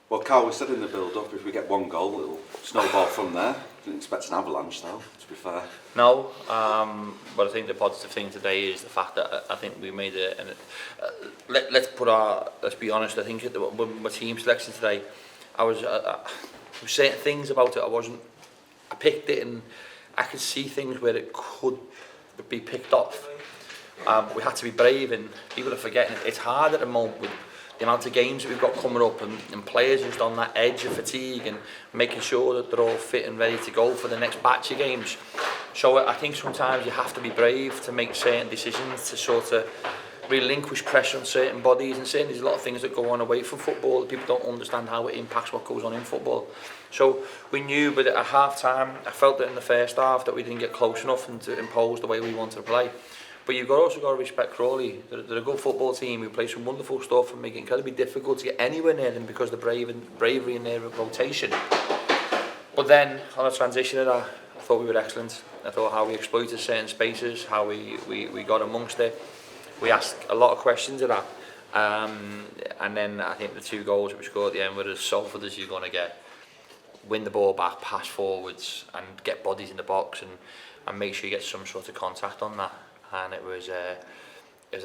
Well, Carl, we said in the build-up, if we get one goal, it'll snowball from there. Didn't expect an avalanche, though, to be fair. No, but I think the positive thing today is the fact that I think we made it. And let's be honest. I think when my team selection today, I was saying things about it. I picked it, and I could see things where it could be picked off. We had to be brave, and people are forgetting it's hard at the moment with the amount of games that we've got coming up, and players just on that edge of fatigue and making sure that they're all fit and ready to go for the next batch of games. So I think sometimes you have to be brave to make certain decisions to sort of relinquish pressure on certain bodies, and certainly there's a lot of things that go on away from football that people don't understand how it impacts what goes on in football. So we knew, but at half time I felt that in the first half that we didn't get close enough and to impose the way we wanted to play. But you've also got to respect Crawley. They're a good football team who play some wonderful stuff and make it incredibly difficult to get anywhere near them because of the bravery in their rotation. But then on a transition of that, I thought we were excellent. I thought how we exploited certain spaces, how we got amongst it. We asked a lot of questions of that. And then I think the two goals that we scored at the end were as Salford as you're going to get. Win the ball back, pass forwards and get bodies in the box and make sure you get some sort of contact on that. And it was a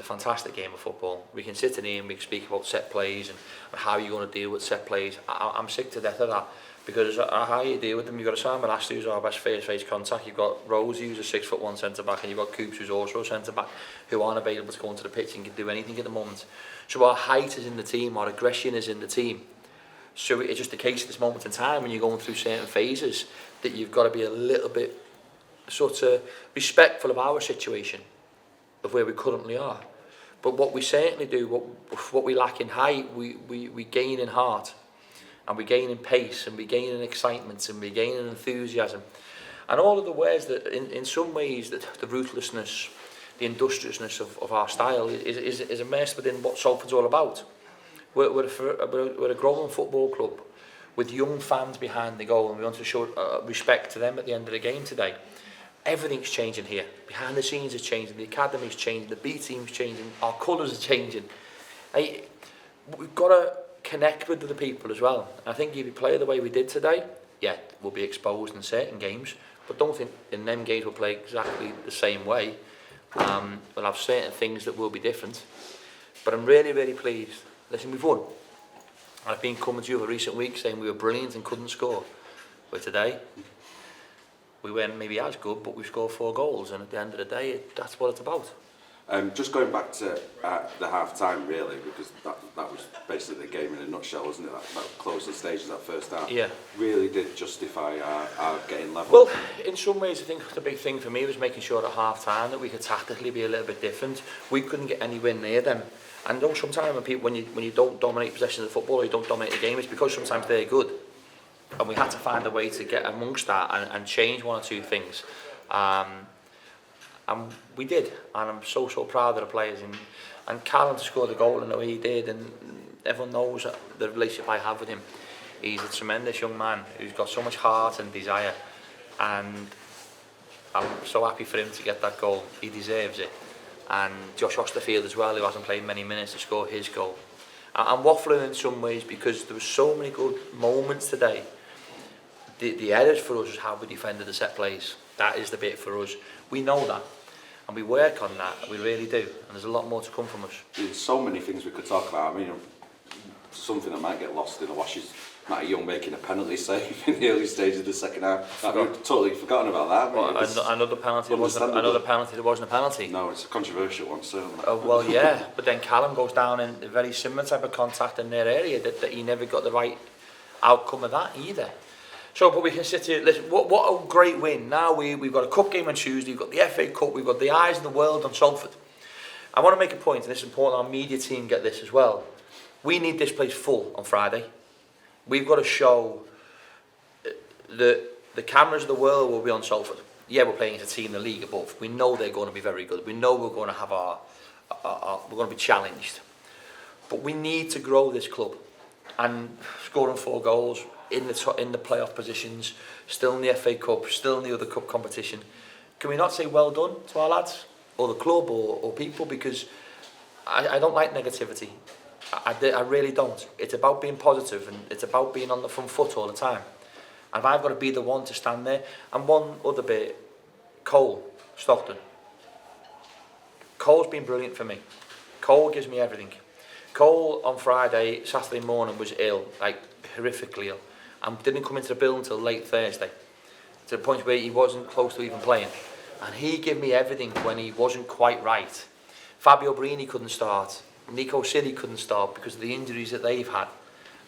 fantastic game of football. We can sit in here and we can speak about set plays and how you're going to deal with set plays. I'm sick to death of that because how you deal with them. You've got Simon Ashley, who's our best face-to-face contact. You've got Rosie, who's a 6'1" centre-back, and you've got Coops, who's also a centre-back, who aren't available to go onto the pitch and can do anything at the moment. So our height is in the team, our aggression is in the team. So it's just the case at this moment in time when you're going through certain phases that you've got to be a little bit sort of respectful of our situation, of where we currently are. But what we certainly do, what we lack in height, we gain in heart, and we gain in pace, and we gain in excitement, and we gain in enthusiasm. And all of the ways that in some ways that the ruthlessness, the industriousness of our style is immersed within what Salford's all about. We're a growing football club with young fans behind the goal, and we want to show respect to them at the end of the game today. Everything's changing here. Behind the scenes is changing, the academy's changing, the B team's changing, our colours are changing. We've got to connect with the people as well. I think if you play the way we did today, yeah, we'll be exposed in certain games, but don't think in them games we'll play exactly the same way. We'll have certain things that will be different. But I'm really, really pleased. Listen, we've won. I've been coming to you over recent weeks saying we were brilliant and couldn't score. But today, we weren't maybe as good, but we scored 4 goals, and at the end of the day, that's what it's about. Just going back to the half-time, really, because that was basically the game in a nutshell, wasn't it? That closing stages, that first half. Yeah. Really did justify our getting level. Well, in some ways, I think the big thing for me was making sure at half-time that we could tactically be a little bit different. We couldn't get anywhere near them. And sometimes when you don't dominate possession of the football, or you don't dominate the game, it's because sometimes they're good. And we had to find a way to get amongst that and change one or two things. And we did. And I'm so proud of the players. And Callum to score the goal in the way he did. And everyone knows the relationship I have with him. He's a tremendous young man who's got so much heart and desire. And I'm so happy for him to get that goal. He deserves it. And Josh Osterfield as well, who hasn't played many minutes, to score his goal. I'm waffling in some ways because there were so many good moments today. The errors for us is how we defended the set plays. That is the bit for us. We know that, and we work on that. We really do, and there's a lot more to come from us. There's so many things we could talk about. I mean, something that might get lost in the wash is Matty Young making a penalty save in the early stages of the second half. I've totally forgotten about that. Well, another penalty that wasn't a penalty. No, it's a controversial one, certainly. Well, yeah, but then Callum goes down in a very similar type of contact in their area that he never got the right outcome of that either. So, but we can sit here, listen, what a great win. Now we've got a cup game on Tuesday, we've got the FA Cup, we've got the eyes of the world on Salford. I want to make a point, and it's important our media team get this as well. We need this place full on Friday. We've got to show that the cameras of the world will be on Salford. Yeah, we're playing against a team in the league above. We know they're going to be very good. We know we're going to have we're going to be challenged. But we need to grow this club. And scoring 4 goals in the playoff positions, still in the FA Cup, still in the other cup competition. Can we not say well done to our lads, or the club, or people? Because I don't like negativity. I really don't. It's about being positive and it's about being on the front foot all the time. And if I've got to be the one to stand there. And one other bit, Cole Stockton. Cole's been brilliant for me. Cole gives me everything. Cole on Saturday morning was ill, like horrifically ill, and didn't come into the building until late Thursday, to the point where he wasn't close to even playing. And he gave me everything when he wasn't quite right. Fabio Brini couldn't start. Nico City couldn't start because of the injuries that they've had.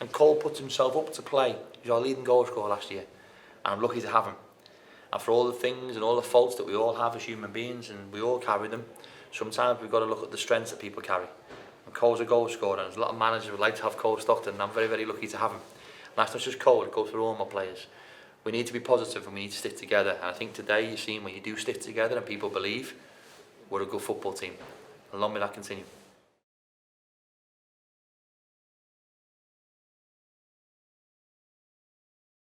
And Cole puts himself up to play. He was our leading goal scorer last year. And I'm lucky to have him. And for all the things and all the faults that we all have as human beings, and we all carry them, sometimes we've got to look at the strengths that people carry. And Cole's a goal scorer, and there's a lot of managers who would like to have Cole Stockton, and I'm very, very lucky to have him. And that's not just Cole, it goes for all my players. We need to be positive and we need to stick together. And I think today you've seen when you do stick together and people believe, we're a good football team. And long may that continue.